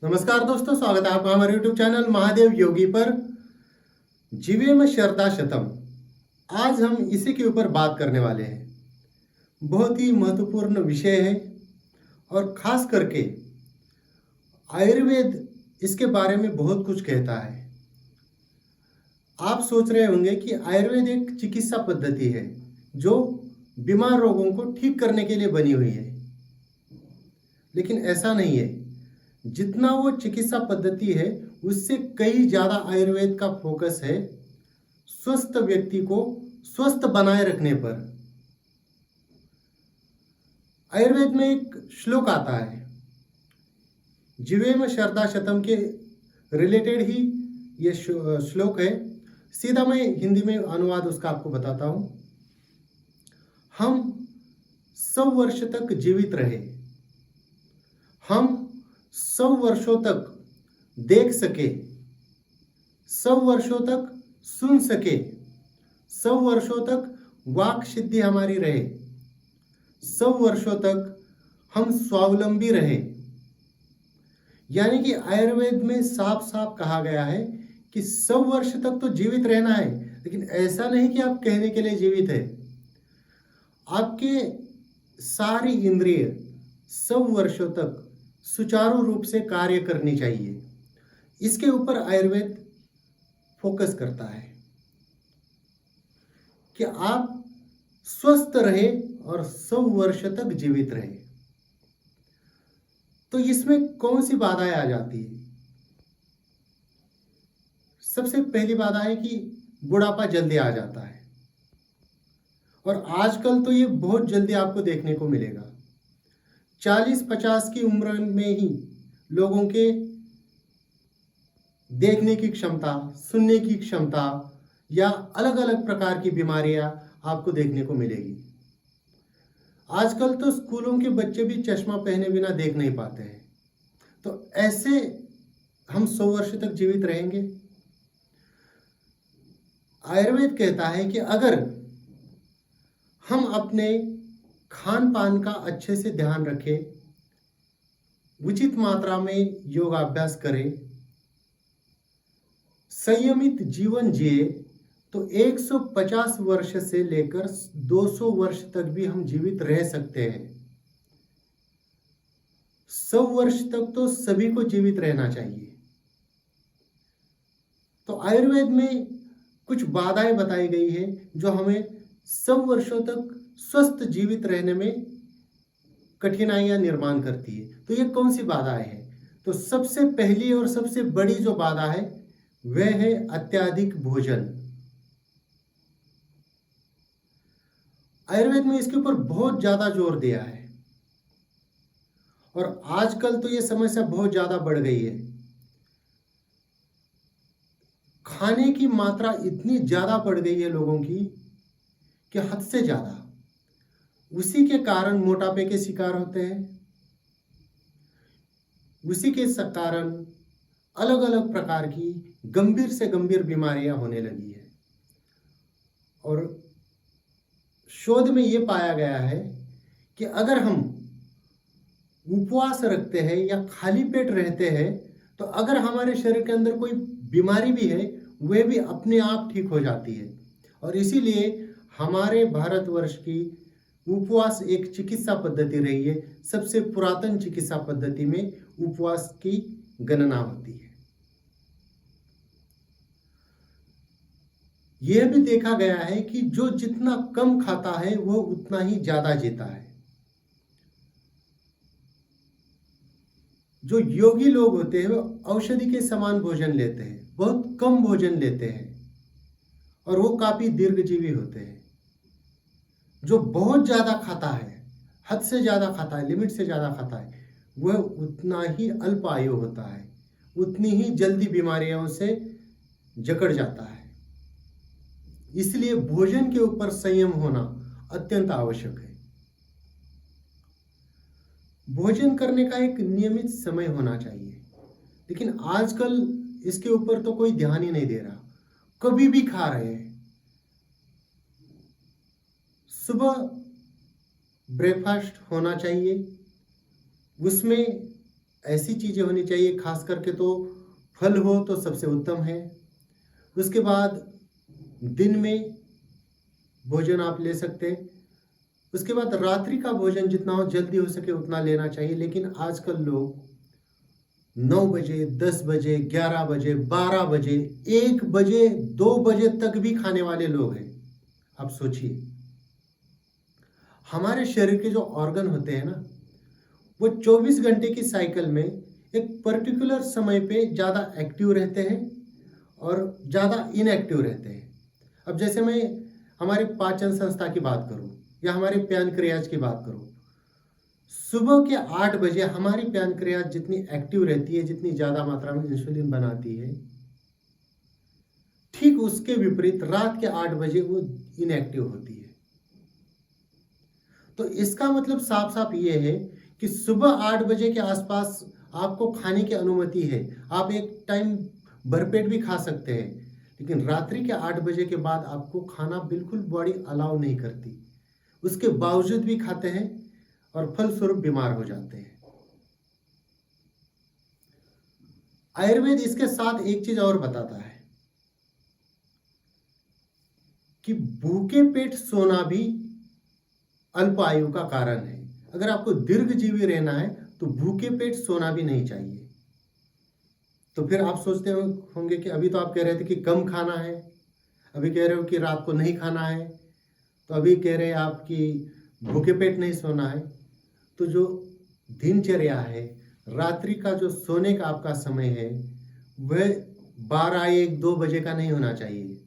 नमस्कार दोस्तों, स्वागत है आपका हमारे YouTube चैनल महादेव योगी पर। जीवेम शरदा शतम। आज हम इसी के ऊपर बात करने वाले हैं। बहुत ही महत्वपूर्ण विषय है और खास करके आयुर्वेद इसके बारे में बहुत कुछ कहता है। आप सोच रहे होंगे कि आयुर्वेद एक चिकित्सा पद्धति है जो बीमार रोगों को ठीक करने के लिए बनी हुई है, लेकिन ऐसा नहीं है। जितना वो चिकित्सा पद्धति है उससे कई ज़्यादा आयुर्वेद का फोकस है स्वस्थ व्यक्ति को स्वस्थ बनाए रखने पर। आयुर्वेद में एक श्लोक आता है, जीवेम शरदा शतम के रिलेटेड ही ये श्लोक है। सीधा मैं हिंदी में अनुवाद उसका आपको बताता हूँ। हम 100 वर्ष तक जीवित रहे, हम 100 वर्षों तक देख सके, 100 वर्षों तक सुन सके, 100 वर्षों तक वाक सिद्धि हमारी रहे, 100 वर्षों तक हम स्वावलंबी रहे। यानी कि आयुर्वेद में साफ साफ कहा गया है कि 100 वर्ष तक तो जीवित रहना है, लेकिन ऐसा नहीं कि आप कहने के लिए जीवित है। आपके सारी इंद्रिय 100 वर्षों तक सुचारू रूप से कार्य करनी चाहिए। इसके ऊपर आयुर्वेद फोकस करता है कि आप स्वस्थ रहे और 100 वर्ष तक जीवित रहे। तो इसमें कौन सी बाधाएं आ जाती है? सबसे पहली बाधा है कि बुढ़ापा जल्दी आ जाता है, और आजकल तो ये बहुत जल्दी आपको देखने को मिलेगा। 40-50 की उम्र में ही लोगों के देखने की क्षमता, सुनने की क्षमता या अलग अलग प्रकार की बीमारियां आपको देखने को मिलेगी। आजकल तो स्कूलों के बच्चे भी चश्मा पहने बिना देख नहीं पाते हैं। तो ऐसे हम 100 वर्ष तक जीवित रहेंगे? आयुर्वेद कहता है कि अगर हम अपने खान पान का अच्छे से ध्यान रखें, उचित मात्रा में योगाभ्यास करें, संयमित जीवन जिए, तो 150 वर्ष से लेकर 200 वर्ष तक भी हम जीवित रह सकते हैं। 100 वर्ष तक तो सभी को जीवित रहना चाहिए। तो आयुर्वेद में कुछ बाधाएं बताई गई है जो हमें 100 वर्षों तक स्वस्थ जीवित रहने में कठिनाइयां निर्माण करती है। तो ये कौन सी बाधाएं हैं? तो सबसे पहली और सबसे बड़ी जो बाधा है वह है अत्यधिक भोजन। आयुर्वेद में इसके ऊपर बहुत ज्यादा जोर दिया है, और आजकल तो ये समस्या बहुत ज्यादा बढ़ गई है। खाने की मात्रा इतनी ज्यादा बढ़ गई है लोगों की कि हद से ज्यादा। उसी के कारण मोटापे के शिकार होते हैं, उसी के कारण अलग अलग प्रकार की गंभीर से गंभीर बीमारियां होने लगी है। और शोध में ये पाया गया है कि अगर हम उपवास रखते हैं या खाली पेट रहते हैं, तो अगर हमारे शरीर के अंदर कोई बीमारी भी है वह भी अपने आप ठीक हो जाती है। और इसीलिए हमारे भारतवर्ष की उपवास एक चिकित्सा पद्धति रही है। सबसे पुरातन चिकित्सा पद्धति में उपवास की गणना होती है। यह भी देखा गया है कि जो जितना कम खाता है वह उतना ही ज्यादा जीता है। जो योगी लोग होते हैं वो औषधि के समान भोजन लेते हैं, बहुत कम भोजन लेते हैं, और वो काफी दीर्घजीवी होते हैं। जो बहुत ज्यादा खाता है, हद से ज्यादा खाता है, लिमिट से ज्यादा खाता है, वह उतना ही अल्प आयु होता है, उतनी ही जल्दी बीमारियों से जकड़ जाता है। इसलिए भोजन के ऊपर संयम होना अत्यंत आवश्यक है। भोजन करने का एक नियमित समय होना चाहिए, लेकिन आजकल इसके ऊपर तो कोई ध्यान ही नहीं दे रहा। कभी भी खा रहे हैं। सुबह ब्रेकफास्ट होना चाहिए, उसमें ऐसी चीज़ें होनी चाहिए, खास करके तो फल हो तो सबसे उत्तम है। उसके बाद दिन में भोजन आप ले सकते हैं। उसके बाद रात्रि का भोजन जितना हो जल्दी हो सके उतना लेना चाहिए। लेकिन आजकल लोग 9 बजे, 10 बजे, 11 बजे, 12 बजे, 1 बजे, 2 बजे तक भी खाने वाले लोग हैं। आप सोचिए, हमारे शरीर के जो ऑर्गन होते हैं ना, वो 24 घंटे की साइकिल में एक पर्टिकुलर समय पे ज़्यादा एक्टिव रहते हैं और ज़्यादा इनएक्टिव रहते हैं। अब जैसे मैं हमारे पाचन संस्था की बात करूं या हमारे पैनक्रियाज की बात करूं, सुबह के 8 बजे हमारी पैनक्रियाज जितनी एक्टिव रहती है, जितनी ज़्यादा मात्रा में इंसुलिन बनाती है, ठीक उसके विपरीत रात के 8 बजे वो इनएक्टिव होती है। तो इसका मतलब साफ साफ ये है कि सुबह 8 बजे के आसपास आपको खाने की अनुमति है। आप एक टाइम भरपेट भी खा सकते हैं, लेकिन रात्रि के 8 बजे के बाद आपको खाना बिल्कुल बॉडी अलाउ नहीं करती। उसके बावजूद भी खाते हैं और फलस्वरूप बीमार हो जाते हैं। आयुर्वेद इसके साथ एक चीज और बताता है कि भूखे पेट सोना भी अल्प आयु का कारण है। अगर आपको दीर्घजीवी रहना है तो भूखे पेट सोना भी नहीं चाहिए। तो फिर आप सोचते होंगे कि अभी तो आप कह रहे थे कि कम खाना है, अभी कह रहे हो कि रात को नहीं खाना है, तो अभी कह रहे हैं आप कि भूखे पेट नहीं सोना है। तो जो दिनचर्या है, रात्रि का जो सोने का आपका समय है, वह 12, 1, 2 बजे का नहीं होना चाहिए।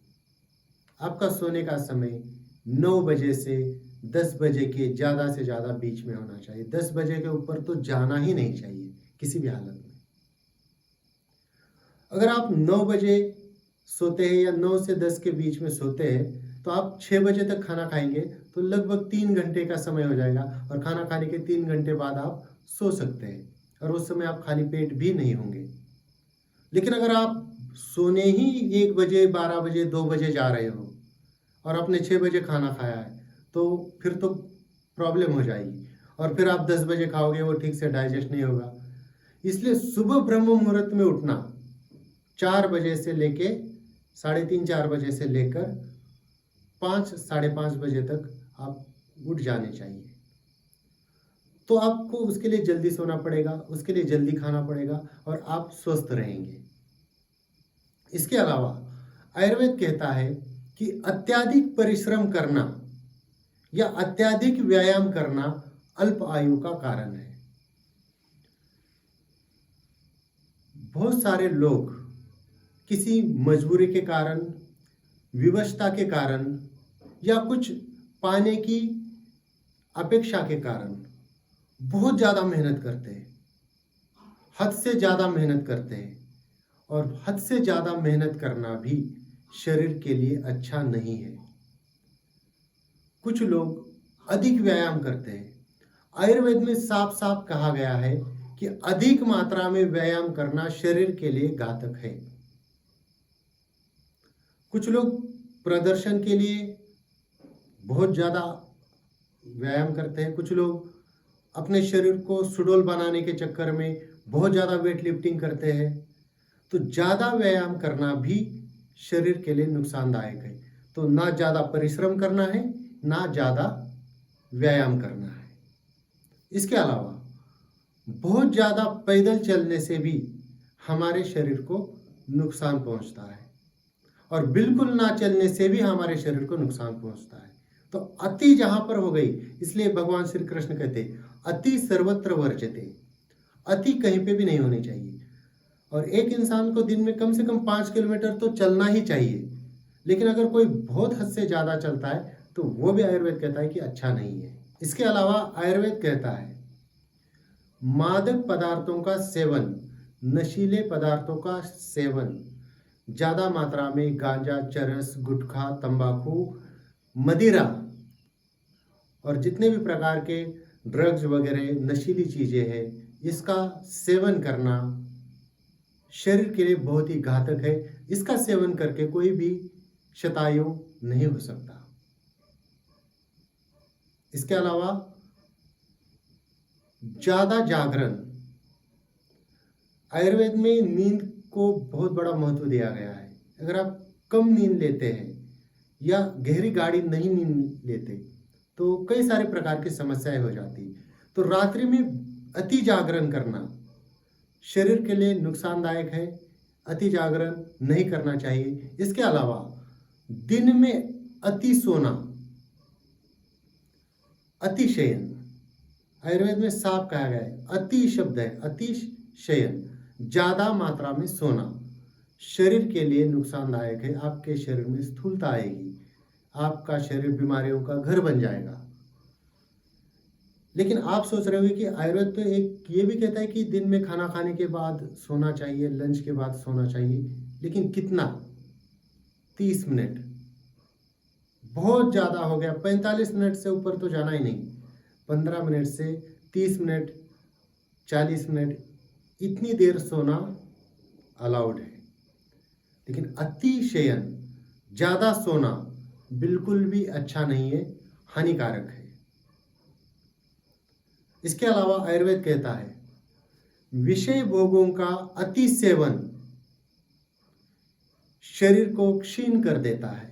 आपका सोने का समय 9 बजे से 10 बजे के ज़्यादा से ज़्यादा बीच में होना चाहिए। 10 बजे के ऊपर तो जाना ही नहीं चाहिए किसी भी हालत में। अगर आप 9 बजे सोते हैं या 9 से 10 के बीच में सोते हैं तो आप 6 बजे तक खाना खाएंगे तो लगभग 3 घंटे का समय हो जाएगा, और खाना खाने के 3 घंटे बाद आप सो सकते हैं और उस समय आप खाली पेट भी नहीं होंगे। लेकिन अगर आप सोने ही 1 बजे, 12 बजे, 2 बजे जा रहे हो और आपने 6 बजे खाना खाया है तो फिर तो प्रॉब्लम हो जाएगी, और फिर आप 10 बजे खाओगे, वो ठीक से डाइजेस्ट नहीं होगा। इसलिए सुबह ब्रह्म मुहूर्त में उठना, 4 बजे से लेके 3:30, 4 बजे से लेकर 5, 5:30 बजे तक आप उठ जाने चाहिए। तो आपको उसके लिए जल्दी सोना पड़ेगा, उसके लिए जल्दी खाना पड़ेगा और आप स्वस्थ रहेंगे। इसके अलावा आयुर्वेद कहता है कि अत्यधिक परिश्रम करना या अत्यधिक व्यायाम करना अल्प आयु का कारण है। बहुत सारे लोग किसी मजबूरी के कारण, विवशता के कारण या कुछ पाने की अपेक्षा के कारण बहुत ज़्यादा मेहनत करते हैं, हद से ज़्यादा मेहनत करते हैं, और हद से ज़्यादा मेहनत करना भी शरीर के लिए अच्छा नहीं है। कुछ लोग अधिक व्यायाम करते हैं। आयुर्वेद में साफ साफ कहा गया है कि अधिक मात्रा में व्यायाम करना शरीर के लिए घातक है। कुछ लोग प्रदर्शन के लिए बहुत ज़्यादा व्यायाम करते हैं। कुछ लोग अपने शरीर को सुडौल बनाने के चक्कर में बहुत ज़्यादा वेट लिफ्टिंग करते हैं। तो ज़्यादा व्यायाम करना भी शरीर के लिए नुकसानदायक है। तो ना ज़्यादा परिश्रम करना है, ना ज़्यादा व्यायाम करना है। इसके अलावा बहुत ज़्यादा पैदल चलने से भी हमारे शरीर को नुकसान पहुंचता है, और बिल्कुल ना चलने से भी हमारे शरीर को नुकसान पहुंचता है। तो अति जहां पर हो गई, इसलिए भगवान श्री कृष्ण कहते अति सर्वत्र वर्जते, अति कहीं पे भी नहीं होनी चाहिए। और एक इंसान को दिन में कम से कम 5 किलोमीटर तो चलना ही चाहिए। लेकिन अगर कोई बहुत हद से ज़्यादा चलता है तो वो भी आयुर्वेद कहता है कि अच्छा नहीं है। इसके अलावा आयुर्वेद कहता है मादक पदार्थों का सेवन, नशीले पदार्थों का सेवन, ज़्यादा मात्रा में गांजा, चरस, गुटखा, तंबाकू, मदिरा और जितने भी प्रकार के ड्रग्स वगैरह नशीली चीज़ें हैं, इसका सेवन करना शरीर के लिए बहुत ही घातक है। इसका सेवन करके कोई भी शतायु नहीं हो सकता। इसके अलावा ज़्यादा जागरण, आयुर्वेद में नींद को बहुत बड़ा महत्व दिया गया है। अगर आप कम नींद लेते हैं या गहरी गाढ़ी नहीं नींद लेते तो कई सारे प्रकार की समस्याएं हो जाती। तो रात्रि में अति जागरण करना शरीर के लिए नुकसानदायक है। अति जागरण नहीं करना चाहिए। इसके अलावा दिन में अति सोना, अतिशयन, आयुर्वेद में साफ कहा गया है, अति शब्द है, अतिशयन, ज्यादा मात्रा में सोना शरीर के लिए नुकसानदायक है। आपके शरीर में स्थूलता आएगी, आपका शरीर बीमारियों का घर बन जाएगा। लेकिन आप सोच रहे होंगे कि आयुर्वेद तो एक ये भी कहता है कि दिन में खाना खाने के बाद सोना चाहिए, लंच के बाद सोना चाहिए, लेकिन कितना? 30 मिनट बहुत ज़्यादा हो गया। 45 मिनट से ऊपर तो जाना ही नहीं। 15 मिनट से 30 मिनट, 40 मिनट, इतनी देर सोना अलाउड है। लेकिन अतिशयन, ज़्यादा सोना बिल्कुल भी अच्छा नहीं है, हानिकारक है। इसके अलावा आयुर्वेद कहता है विषय भोगों का अति सेवन शरीर को क्षीण कर देता है।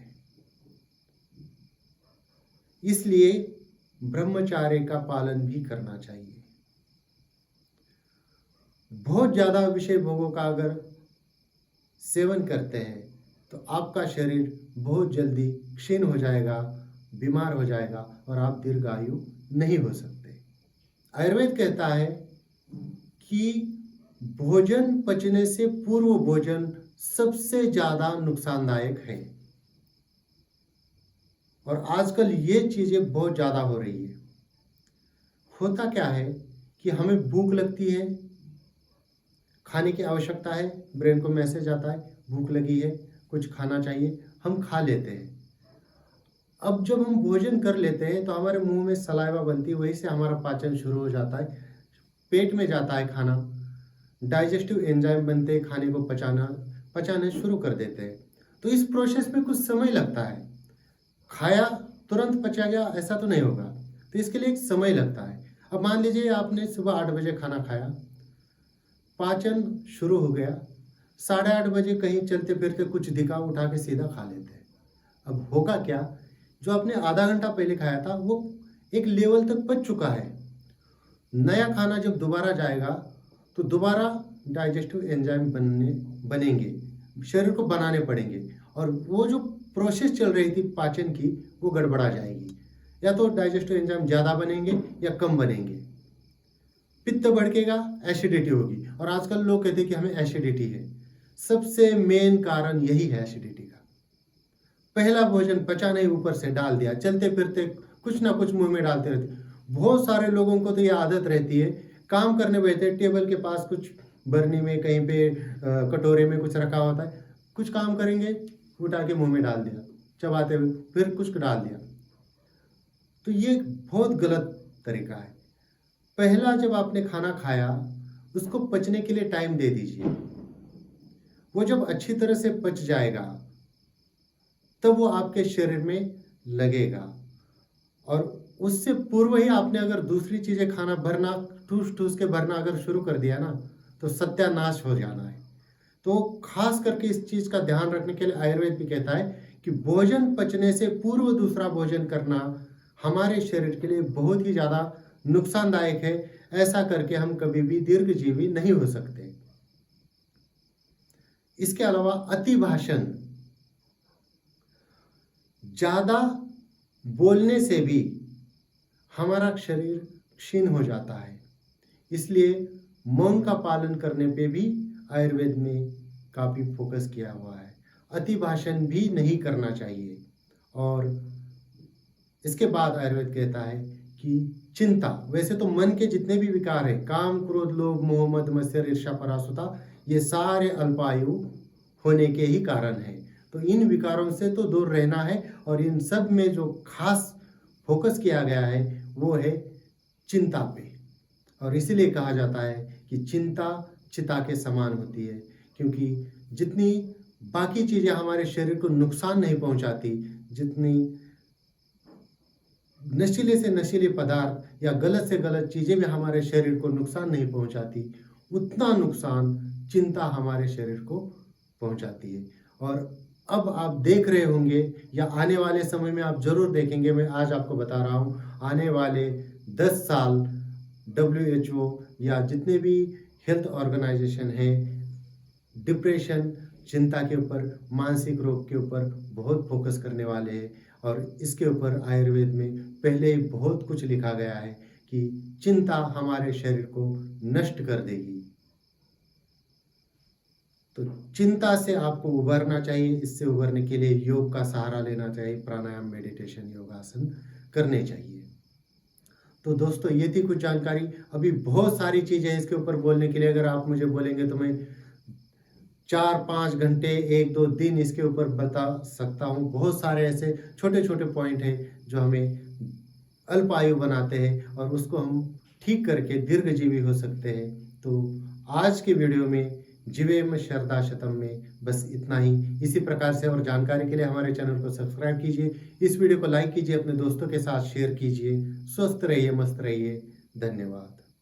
इसलिए ब्रह्मचार्य का पालन भी करना चाहिए। बहुत ज्यादा विषय भोगों का अगर सेवन करते हैं तो आपका शरीर बहुत जल्दी क्षीण हो जाएगा, बीमार हो जाएगा और आप दीर्घायु नहीं हो सकते। आयुर्वेद कहता है कि भोजन पचने से पूर्व भोजन सबसे ज्यादा नुकसानदायक है। और आजकल ये चीजें बहुत ज्यादा हो रही है। होता क्या है कि हमें भूख लगती है, खाने की आवश्यकता है, ब्रेन को मैसेज आता है भूख लगी है, कुछ खाना चाहिए, हम खा लेते हैं। अब जब हम भोजन कर लेते हैं तो हमारे मुंह में सलाइवा बनती है, वहीं से हमारा पाचन शुरू हो जाता है, पेट में जाता है खाना, डाइजेस्टिव एंजाइम बनते हैं, खाने को पचाने शुरू कर देते हैं। तो इस प्रोसेस में कुछ समय लगता है। खाया तुरंत पचा गया ऐसा तो नहीं होगा, तो इसके लिए एक समय लगता है। अब मान लीजिए आपने सुबह 8 बजे खाना खाया, पाचन शुरू हो गया, 8:30 बजे कहीं चलते फिरते कुछ दिखा, उठा के सीधा खा लेते हैं। अब होगा क्या, जो आपने आधा घंटा पहले खाया था वो एक लेवल तक पच चुका है। नया खाना जब दोबारा जाएगा तो दोबारा डाइजेस्टिव एंजाइम बनेंगे, शरीर को बनाने पड़ेंगे, और वो जो प्रोसेस चल रही थी पाचन की वो गड़बड़ा जाएगी। या तो डाइजेस्टिव एंजाइम ज़्यादा बनेंगे या कम बनेंगे, पित्त भड़केगा, एसिडिटी होगी। और आजकल लोग कहते हैं कि हमें एसिडिटी है। सबसे मेन कारण यही है एसिडिटी का। पहला भोजन पचा नहीं, ऊपर से डाल दिया, चलते फिरते कुछ ना कुछ मुंह में डालते रहते। बहुत सारे लोगों को तो ये आदत रहती है, काम करने बैठे टेबल के पास कुछ बरनी में कहीं पे कटोरे में कुछ रखा होता है, कुछ काम करेंगे उठा के मुंह में डाल दिया, चबाते हुए फिर कुछ डाल दिया। तो ये बहुत गलत तरीका है। पहला जब आपने खाना खाया उसको पचने के लिए टाइम दे दीजिए। वो जब अच्छी तरह से पच जाएगा तब वो आपके शरीर में लगेगा। और उससे पूर्व ही आपने अगर दूसरी चीजें खाना भरना, ठूस ठूस के भरना अगर शुरू कर दिया ना तो सत्यानाश हो जाना है। तो खास करके इस चीज का ध्यान रखने के लिए आयुर्वेद भी कहता है कि भोजन पचने से पूर्व दूसरा भोजन करना हमारे शरीर के लिए बहुत ही ज्यादा नुकसानदायक है। ऐसा करके हम कभी भी दीर्घजीवी नहीं हो सकते। इसके अलावा अति भाषण, ज्यादा बोलने से भी हमारा शरीर क्षीण हो जाता है। इसलिए मौन का पालन करने पे भी आयुर्वेद में काफी फोकस किया हुआ है। अति भाषण भी नहीं करना चाहिए। और इसके बाद आयुर्वेद कहता है कि चिंता, वैसे तो मन के जितने भी विकार है, काम क्रोध लोभ मोह मद मत्सर ईर्ष्या परासुता, ये सारे अल्पायु होने के ही कारण है। तो इन विकारों से तो दूर रहना है। और इन सब में जो खास फोकस किया गया है वो है चिंता पे। और इसीलिए कहा जाता है कि चिंता चिता के समान होती है, क्योंकि जितनी बाकी चीजें हमारे शरीर को नुकसान नहीं पहुंचाती, जितनी नशीले से नशीले पदार्थ या गलत से गलत चीजें भी हमारे शरीर को नुकसान नहीं पहुंचाती, उतना नुकसान चिंता हमारे शरीर को पहुंचाती है। और अब आप देख रहे होंगे या आने वाले समय में आप जरूर देखेंगे, मैं आज आपको बता रहा हूं, आने वाले 10 साल WHO या जितने भी हेल्थ ऑर्गेनाइजेशन हैं डिप्रेशन, चिंता के ऊपर, मानसिक रोग के ऊपर बहुत फोकस करने वाले हैं। और इसके ऊपर आयुर्वेद में पहले ही बहुत कुछ लिखा गया है कि चिंता हमारे शरीर को नष्ट कर देगी। तो चिंता से आपको उबरना चाहिए। इससे उबरने के लिए योग का सहारा लेना चाहिए, प्राणायाम, मेडिटेशन, योगासन करने चाहिए। तो दोस्तों ये थी कुछ जानकारी। अभी बहुत सारी चीज़ें हैं इसके ऊपर बोलने के लिए, अगर आप मुझे बोलेंगे तो मैं 4-5 घंटे, 1-2 दिन इसके ऊपर बता सकता हूँ। बहुत सारे ऐसे छोटे छोटे पॉइंट हैं जो हमें अल्प आयु बनाते हैं और उसको हम ठीक करके दीर्घजीवी हो सकते हैं। तो आज के वीडियो में जीवेम शरदा शतम में बस इतना ही। इसी प्रकार से और जानकारी के लिए हमारे चैनल को सब्सक्राइब कीजिए, इस वीडियो को लाइक कीजिए, अपने दोस्तों के साथ शेयर कीजिए। स्वस्थ रहिए, मस्त रहिए। धन्यवाद।